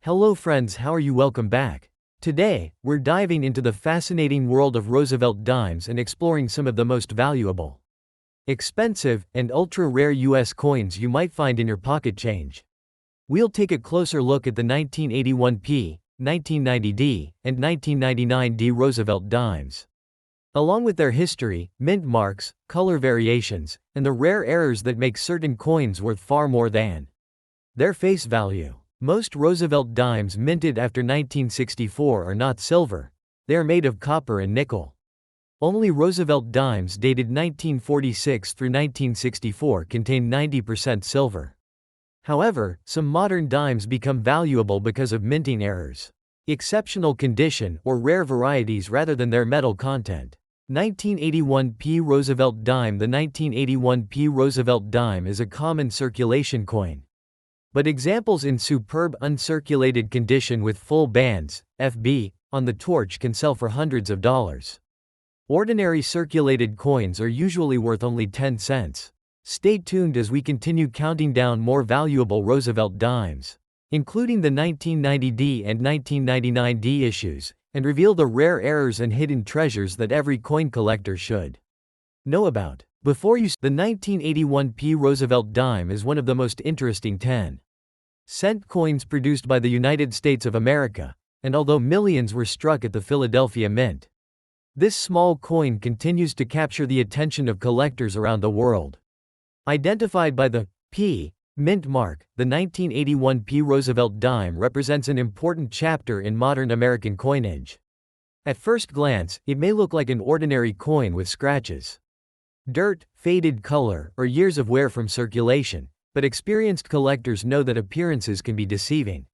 Hello friends, how are you? Welcome back. Today, we're diving into the fascinating world of Roosevelt dimes and exploring some of the most valuable, expensive, and ultra-rare US coins you might find in your pocket change. We'll take a closer look at the 1981p, 1990d, and 1999d Roosevelt dimes, along with their history, mint marks, color variations, and the rare errors that make certain coins worth far more than their face value. Most Roosevelt dimes minted after 1964 are not silver. They are made of copper and nickel. Only Roosevelt dimes dated 1946 through 1964 contain 90% silver. However, some modern dimes become valuable because of minting errors, exceptional condition, or rare varieties rather than their metal content. 1981p Roosevelt dime. The 1981p Roosevelt dime is a common circulation coin, but examples in superb uncirculated condition with full bands, FB, on the torch can sell for hundreds of dollars. Ordinary circulated coins are usually worth only 10 cents. Stay tuned as we continue counting down more valuable Roosevelt dimes, including the 1990d and 1999d issues, and reveal the rare errors and hidden treasures that every coin collector should know about. The 1981p Roosevelt dime is one of the most interesting 10-cent coins produced by the United States of America, and although millions were struck at the Philadelphia Mint, this small coin continues to capture the attention of collectors around the world. Identified by the P mint mark, the 1981p Roosevelt dime represents an important chapter in modern American coinage. At first glance, it may look like an ordinary coin with scratches, dirt, faded color, or years of wear from circulation, but experienced collectors know that appearances can be deceiving.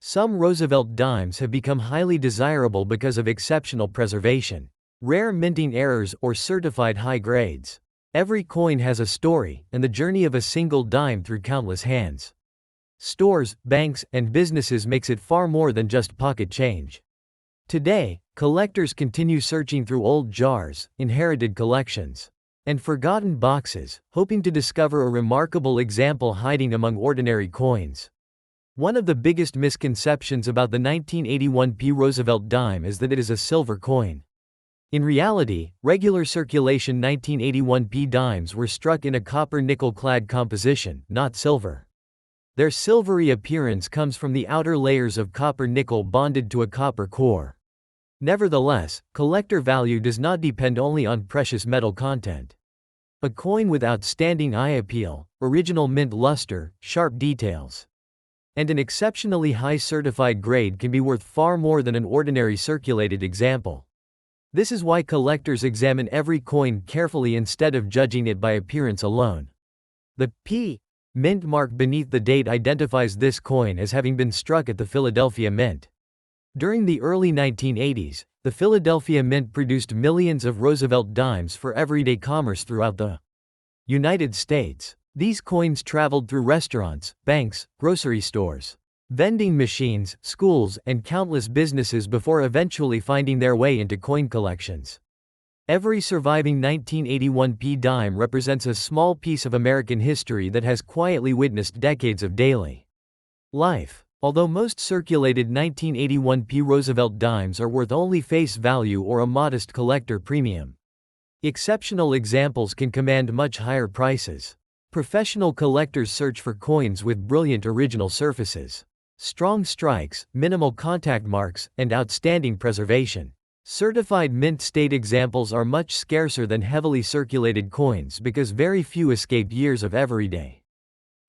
Some Roosevelt dimes have become highly desirable because of exceptional preservation, rare minting errors, or certified high grades. Every coin has a story, and the journey of a single dime through countless hands, stores, banks, and businesses makes it far more than just pocket change. Today, collectors continue searching through old jars, inherited collections, and forgotten boxes, hoping to discover a remarkable example hiding among ordinary coins. One of the biggest misconceptions about the 1981p Roosevelt dime is that it is a silver coin. In reality, regular circulation 1981p dimes were struck in a copper-nickel-clad composition, not silver. Their silvery appearance comes from the outer layers of copper-nickel bonded to a copper core. Nevertheless, collector value does not depend only on precious metal content. A coin with outstanding eye appeal, original mint luster, sharp details, and an exceptionally high certified grade can be worth far more than an ordinary circulated example. This is why collectors examine every coin carefully instead of judging it by appearance alone. The P mint mark beneath the date identifies this coin as having been struck at the Philadelphia Mint. During the early 1980s, the Philadelphia Mint produced millions of Roosevelt dimes for everyday commerce throughout the United States. These coins traveled through restaurants, banks, grocery stores, vending machines, schools, and countless businesses before eventually finding their way into coin collections. Every surviving 1981p dime represents a small piece of American history that has quietly witnessed decades of daily life. Although most circulated 1981p Roosevelt dimes are worth only face value or a modest collector premium, exceptional examples can command much higher prices. Professional collectors search for coins with brilliant original surfaces, strong strikes, minimal contact marks, and outstanding preservation. Certified mint state examples are much scarcer than heavily circulated coins because very few escape years of everyday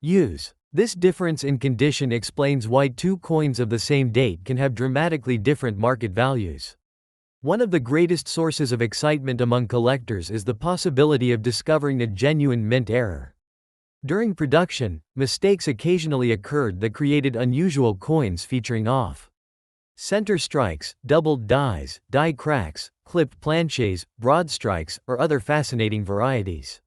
use. This difference in condition explains why two coins of the same date can have dramatically different market values. One of the greatest sources of excitement among collectors is the possibility of discovering a genuine mint error. During production, mistakes occasionally occurred that created unusual coins featuring off-center strikes, doubled dies, die cracks, clipped planchets, broad strikes, or other fascinating varieties.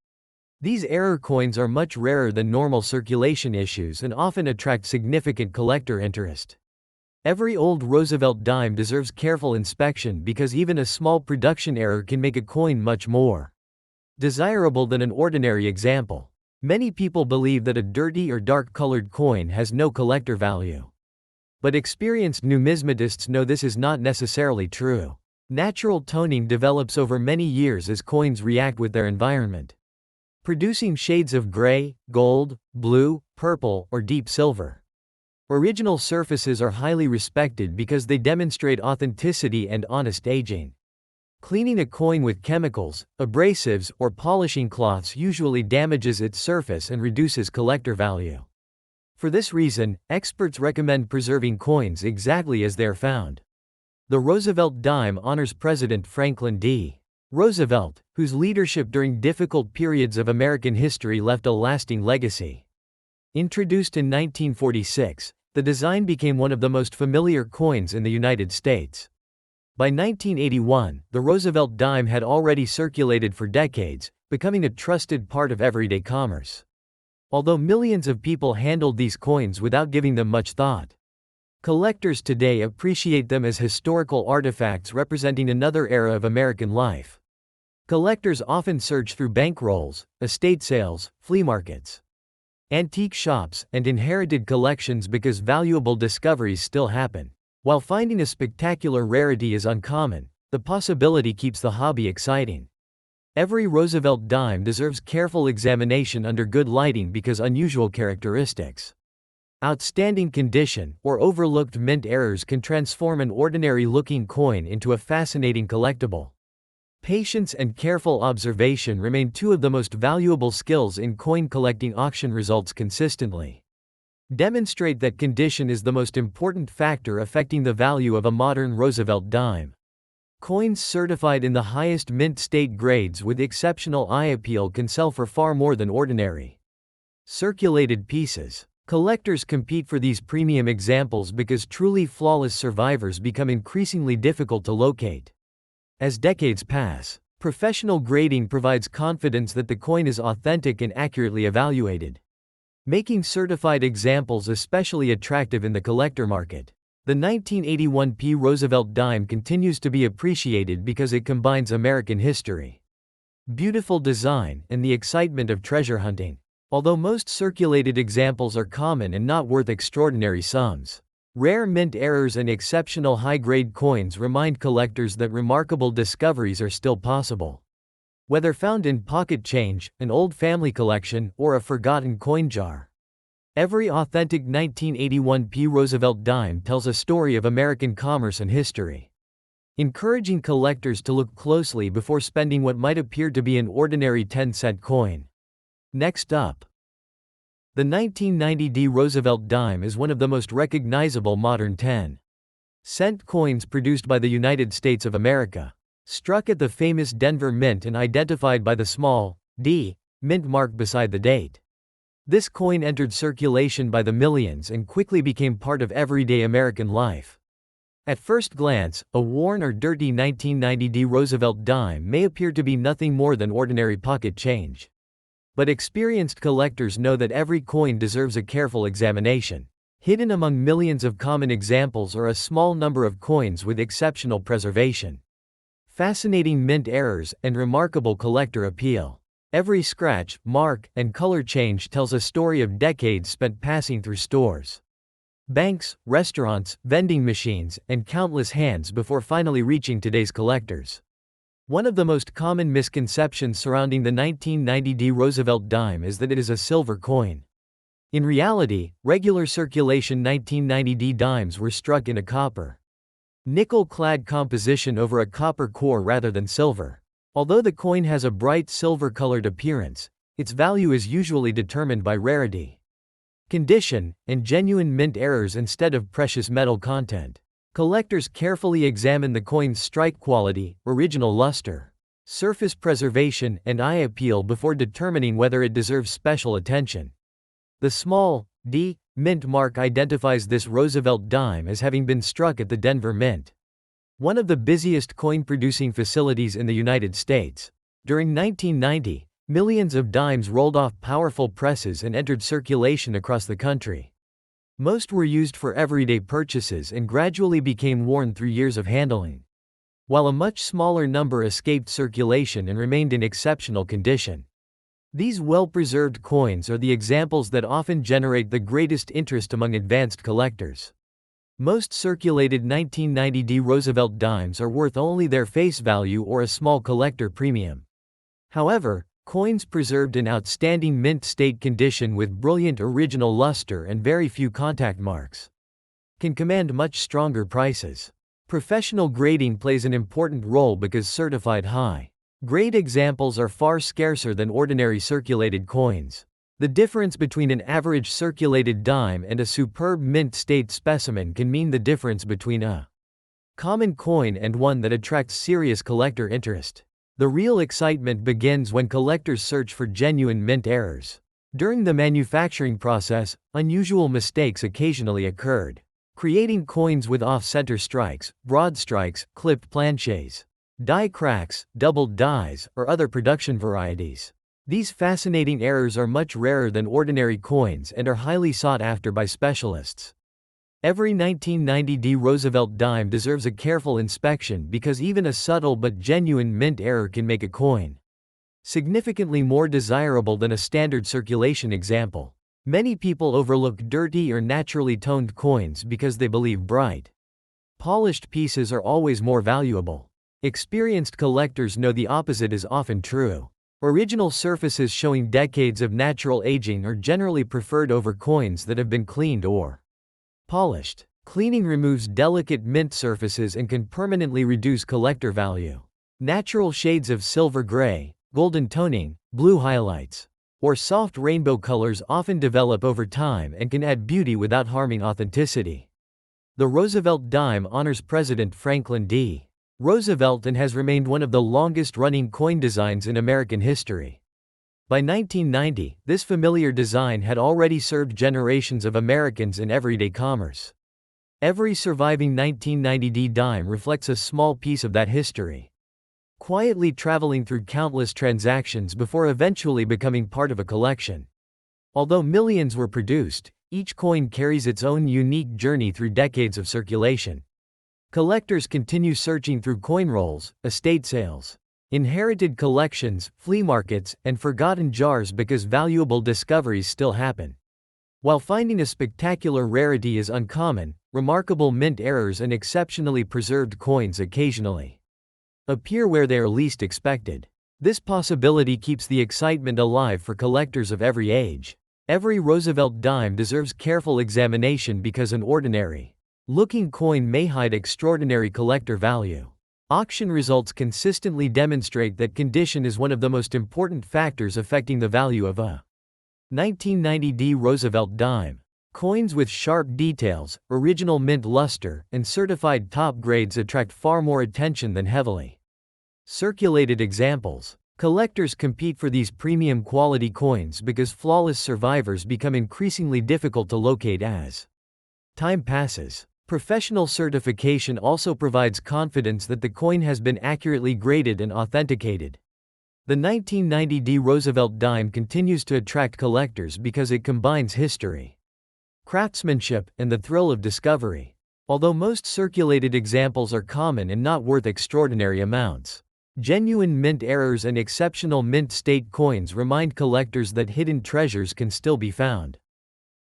These error coins are much rarer than normal circulation issues and often attract significant collector interest. Every old Roosevelt dime deserves careful inspection because even a small production error can make a coin much more desirable than an ordinary example. Many people believe that a dirty or dark-colored coin has no collector value. But experienced numismatists know this is not necessarily true. Natural toning develops over many years as coins react with their environment, producing shades of gray, gold, blue, purple, or deep silver. Original surfaces are highly respected because they demonstrate authenticity and honest aging. Cleaning a coin with chemicals, abrasives, or polishing cloths usually damages its surface and reduces collector value. For this reason, experts recommend preserving coins exactly as they are found. The Roosevelt dime honors President Franklin D. Roosevelt, whose leadership during difficult periods of American history left a lasting legacy. Introduced in 1946, the design became one of the most familiar coins in the United States. By 1981, the Roosevelt dime had already circulated for decades, becoming a trusted part of everyday commerce. Although millions of people handled these coins without giving them much thought, collectors today appreciate them as historical artifacts representing another era of American life. Collectors often search through bankrolls, estate sales, flea markets, antique shops, and inherited collections because valuable discoveries still happen. While finding a spectacular rarity is uncommon, the possibility keeps the hobby exciting. Every Roosevelt dime deserves careful examination under good lighting because unusual characteristics, outstanding condition, or overlooked mint errors can transform an ordinary-looking coin into a fascinating collectible. Patience and careful observation remain two of the most valuable skills in coin collecting. Auction results consistently demonstrate that condition is the most important factor affecting the value of a modern Roosevelt dime. Coins certified in the highest mint state grades with exceptional eye appeal can sell for far more than ordinary circulated pieces. Collectors compete for these premium examples because truly flawless survivors become increasingly difficult to locate. As decades pass, professional grading provides confidence that the coin is authentic and accurately evaluated, making certified examples especially attractive in the collector market. The 1981 P. Roosevelt dime continues to be appreciated because it combines American history, beautiful design, and the excitement of treasure hunting. Although most circulated examples are common and not worth extraordinary sums, rare mint errors and exceptional high-grade coins remind collectors that remarkable discoveries are still possible. Whether found in pocket change, an old family collection, or a forgotten coin jar, every authentic 1981 P. Roosevelt dime tells a story of American commerce and history, encouraging collectors to look closely before spending what might appear to be an ordinary 10-cent coin. Next up, the 1990 D. Roosevelt dime is one of the most recognizable modern 10-cent coins produced by the United States of America. Struck at the famous Denver Mint and identified by the small D mint mark beside the date, this coin entered circulation by the millions and quickly became part of everyday American life. At first glance, a worn or dirty 1990 D. Roosevelt dime may appear to be nothing more than ordinary pocket change. But experienced collectors know that every coin deserves a careful examination. Hidden among millions of common examples are a small number of coins with exceptional preservation, fascinating mint errors, and remarkable collector appeal. Every scratch, mark, and color change tells a story of decades spent passing through stores, banks, restaurants, vending machines, and countless hands before finally reaching today's collectors. One of the most common misconceptions surrounding the 1990 D. Roosevelt dime is that it is a silver coin. In reality, regular circulation 1990 D dimes were struck in a copper, nickel-clad composition over a copper core rather than silver. Although the coin has a bright silver-colored appearance, its value is usually determined by rarity, condition, and genuine mint errors instead of precious metal content. Collectors carefully examine the coin's strike quality, original luster, surface preservation, and eye appeal before determining whether it deserves special attention. The small D mint mark identifies this Roosevelt dime as having been struck at the Denver Mint, one of the busiest coin-producing facilities in the United States. During 1990, millions of dimes rolled off powerful presses and entered circulation across the country. Most were used for everyday purchases and gradually became worn through years of handling, while a much smaller number escaped circulation and remained in exceptional condition. These well-preserved coins are the examples that often generate the greatest interest among advanced collectors. Most circulated 1990D Roosevelt dimes are worth only their face value or a small collector premium. However, coins preserved in outstanding mint state condition with brilliant original luster and very few contact marks can command much stronger prices. Professional grading plays an important role because certified high-grade examples are far scarcer than ordinary circulated coins. The difference between an average circulated dime and a superb mint state specimen can mean the difference between a common coin and one that attracts serious collector interest. The real excitement begins when collectors search for genuine mint errors. During the manufacturing process, unusual mistakes occasionally occurred, creating coins with off-center strikes, broad strikes, clipped planchets, die cracks, doubled dies, or other production varieties. These fascinating errors are much rarer than ordinary coins and are highly sought after by specialists. Every 1990D Roosevelt dime deserves a careful inspection because even a subtle but genuine mint error can make a coin significantly more desirable than a standard circulation example. Many people overlook dirty or naturally toned coins because they believe bright, polished pieces are always more valuable. Experienced collectors know the opposite is often true. Original surfaces showing decades of natural aging are generally preferred over coins that have been cleaned or polished. Cleaning removes delicate mint surfaces and can permanently reduce collector value. Natural shades of silver gray, golden toning, blue highlights, or soft rainbow colors often develop over time and can add beauty without harming authenticity. The Roosevelt dime honors President Franklin D. Roosevelt and has remained one of the longest-running coin designs in American history. By 1990, this familiar design had already served generations of Americans in everyday commerce. Every surviving 1990D dime reflects a small piece of that history, quietly traveling through countless transactions before eventually becoming part of a collection. Although millions were produced, each coin carries its own unique journey through decades of circulation. Collectors continue searching through coin rolls, estate sales, inherited collections, flea markets, and forgotten jars because valuable discoveries still happen. While finding a spectacular rarity is uncommon, remarkable mint errors and exceptionally preserved coins occasionally appear where they are least expected. This possibility keeps the excitement alive for collectors of every age. Every Roosevelt dime deserves careful examination because an ordinary-looking coin may hide extraordinary collector value. Auction results consistently demonstrate that condition is one of the most important factors affecting the value of a 1990D Roosevelt dime. Coins with sharp details, original mint luster, and certified top grades attract far more attention than heavily circulated examples. Collectors compete for these premium quality coins because flawless survivors become increasingly difficult to locate as time passes. Professional certification also provides confidence that the coin has been accurately graded and authenticated. The 1990D Roosevelt dime continues to attract collectors because it combines history, craftsmanship, and the thrill of discovery. Although most circulated examples are common and not worth extraordinary amounts, genuine mint errors and exceptional mint state coins remind collectors that hidden treasures can still be found.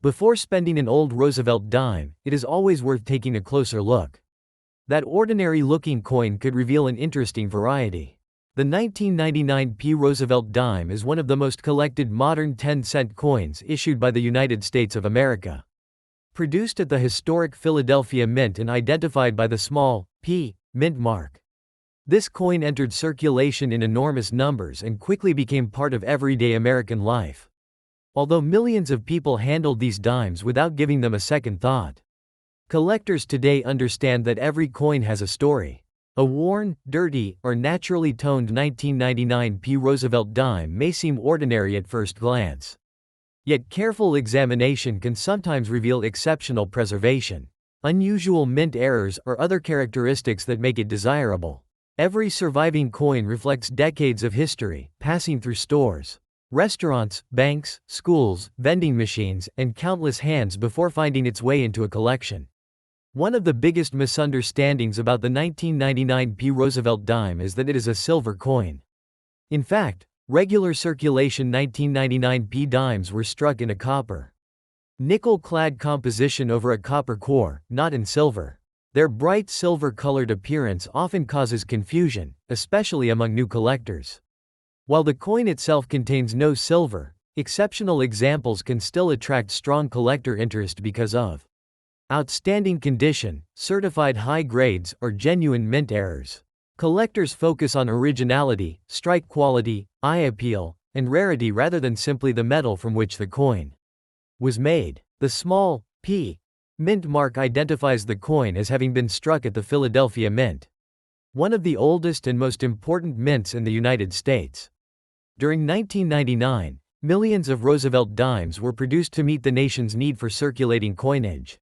Before spending an old Roosevelt dime, it is always worth taking a closer look. That ordinary-looking coin could reveal an interesting variety. The 1999 Roosevelt dime is one of the most collected modern 10-cent coins issued by the United States of America. Produced at the historic Philadelphia Mint and identified by the small P mint mark, this coin entered circulation in enormous numbers and quickly became part of everyday American life. Although millions of people handled these dimes without giving them a second thought, collectors today understand that every coin has a story. A worn, dirty, or naturally toned 1999 Roosevelt dime may seem ordinary at first glance. Yet careful examination can sometimes reveal exceptional preservation, unusual mint errors, or other characteristics that make it desirable. Every surviving coin reflects decades of history, passing through stores, restaurants, banks, schools, vending machines, and countless hands before finding its way into a collection. One of the biggest misunderstandings about the 1999 Roosevelt dime is that it is a silver coin. In fact, regular circulation 1999 dimes were struck in a copper nickel-clad composition over a copper core, not in silver. Their bright silver-colored appearance often causes confusion, especially among new collectors. While the coin itself contains no silver, exceptional examples can still attract strong collector interest because of outstanding condition, certified high grades, or genuine mint errors. Collectors focus on originality, strike quality, eye appeal, and rarity rather than simply the metal from which the coin was made. The small p mint mark identifies the coin as having been struck at the Philadelphia Mint, one of the oldest and most important mints in the United States. During 1999, millions of Roosevelt dimes were produced to meet the nation's need for circulating coinage.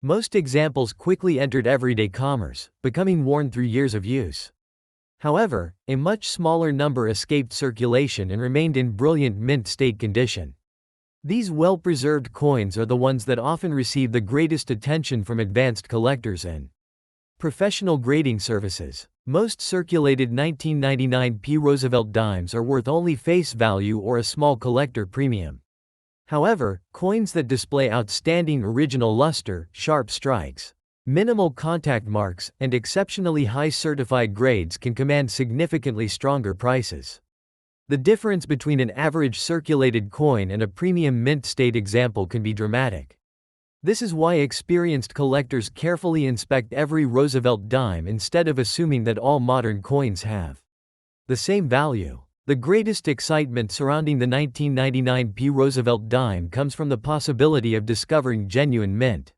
Most examples quickly entered everyday commerce, becoming worn through years of use. However, a much smaller number escaped circulation and remained in brilliant mint state condition. These well-preserved coins are the ones that often receive the greatest attention from advanced collectors and professional grading services. Most circulated 1999 P Roosevelt dimes are worth only face value or a small collector premium. However, coins that display outstanding original luster, sharp strikes, minimal contact marks, and exceptionally high certified grades can command significantly stronger prices. The difference between an average circulated coin and a premium mint state example can be dramatic. This is why experienced collectors carefully inspect every Roosevelt dime instead of assuming that all modern coins have the same value. The greatest excitement surrounding the 1999 P Roosevelt dime comes from the possibility of discovering genuine mint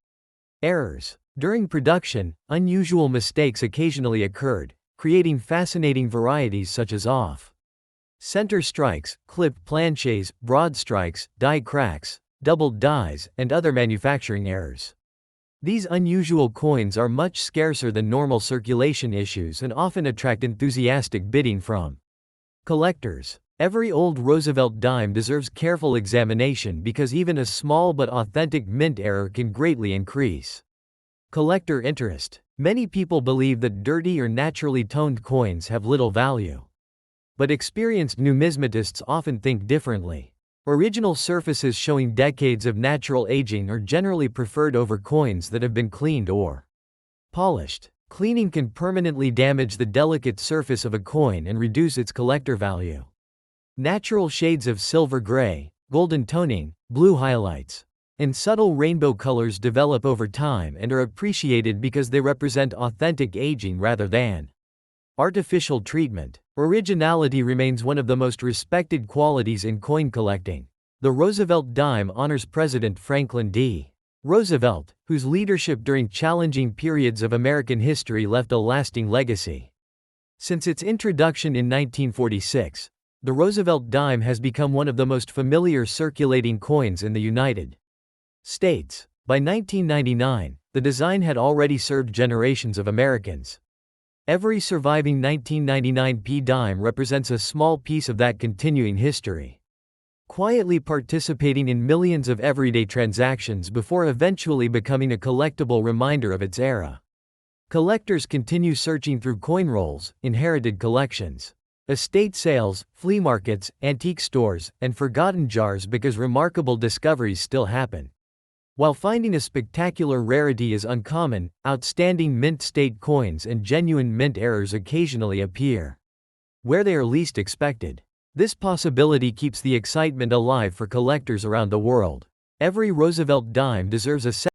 errors. During production, unusual mistakes occasionally occurred, creating fascinating varieties such as off-center strikes, clipped planchets, broad strikes, die cracks, doubled dies, and other manufacturing errors. These unusual coins are much scarcer than normal circulation issues and often attract enthusiastic bidding from collectors. Every old Roosevelt dime deserves careful examination because even a small but authentic mint error can greatly increase collector interest. Many people believe that dirty or naturally toned coins have little value. But experienced numismatists often think differently. Original surfaces showing decades of natural aging are generally preferred over coins that have been cleaned or polished. Cleaning can permanently damage the delicate surface of a coin and reduce its collector value. Natural shades of silver gray, golden toning, blue highlights, and subtle rainbow colors develop over time and are appreciated because they represent authentic aging rather than artificial treatment. Originality remains one of the most respected qualities in coin collecting. The Roosevelt dime honors President Franklin D. Roosevelt, whose leadership during challenging periods of American history left a lasting legacy. Since its introduction in 1946, the Roosevelt dime has become one of the most familiar circulating coins in the United States. By 1999, the design had already served generations of Americans. Every surviving 1999 P dime represents a small piece of that continuing history, quietly participating in millions of everyday transactions before eventually becoming a collectible reminder of its era. Collectors continue searching through coin rolls, inherited collections, estate sales, flea markets, antique stores, and forgotten jars because remarkable discoveries still happen. While finding a spectacular rarity is uncommon, outstanding mint state coins and genuine mint errors occasionally appear where they are least expected. This possibility keeps the excitement alive for collectors around the world. Every Roosevelt dime deserves a